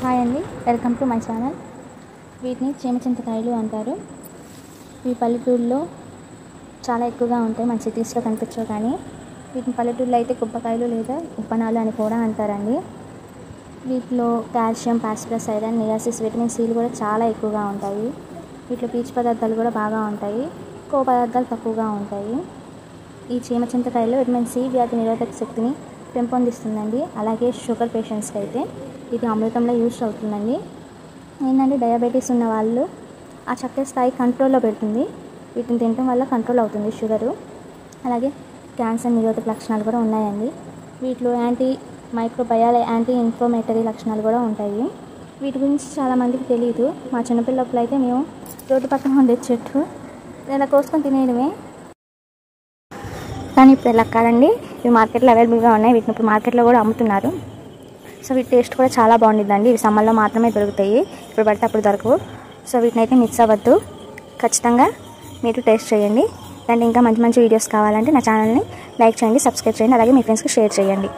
Hi అండి, welcome to my channel. వీటిని చీమచింతకాయలు అంటారు. ఈ పల్లెటూరులో చాలా ఎక్కువగా ఉంటాయి, మన సిటీస్లో కనిపించవు. కానీ వీటిని పల్లెటూరులో అయితే గుబ్బకాయలు లేదా ఉప్పనాలు అని కూడా అంటారండి. వీటిలో కాల్షియం, ఫాస్ఫరస్, ఐరన్, నియాసిస్, విటమిన్ సిలు కూడా చాలా ఎక్కువగా ఉంటాయి. వీటిలో పీచు పదార్థాలు కూడా బాగా ఉంటాయి, కొవ్వు పదార్థాలు తక్కువగా ఉంటాయి. ఈ చీమచింతకాయలో విటమిన్ సి వ్యాధి నిరోధక శక్తిని పెంపొందిస్తుందండి. అలాగే షుగర్ పేషెంట్స్కి అయితే ఇది అమృతంలో యూజ్ అవుతుందండి. ఏంటంటే డయాబెటీస్ ఉన్న వాళ్ళు ఆ చక్కెర స్థాయి కంట్రోల్లో పెడుతుంది. వీటిని తినడం వల్ల కంట్రోల్ అవుతుంది షుగరు. అలాగే క్యాన్సర్ నిరోధక లక్షణాలు కూడా ఉన్నాయండి. వీటిలో యాంటీ మైక్రోబయాల్, యాంటీ ఇన్ఫ్లమేటరీ లక్షణాలు కూడా ఉంటాయి. వీటి గురించి చాలామందికి తెలియదు. మా చిన్నపిల్లప్పుడు అయితే మేము రోడ్డు పక్కన ఉండే చెట్టు ఇలా కోసుకొని తినేయడమే. కానీ ఇప్పుడు ఇలా కాదండి, ఇవి మార్కెట్లో అవైలబుల్గా ఉన్నాయి. వీటిని ఇప్పుడు మార్కెట్లో కూడా అమ్ముతున్నారు. సో వీటి టేస్ట్ కూడా చాలా బాగుంటుందండి. ఇవి సమ్మర్లో మాత్రమే దొరుకుతాయి, ఇప్పుడు పడితే అప్పుడు దొరకవు. సో వీటిని అయితే మిక్స్ అవ్వద్దు, ఖచ్చితంగా మీరు టేస్ట్ చేయండి. అండ్ ఇంకా మంచి మంచి వీడియోస్ కావాలంటే నా ఛానల్ని లైక్ చేయండి, సబ్స్క్రైబ్ చేయండి, అలాగే మీ ఫ్రెండ్స్కి షేర్ చేయండి.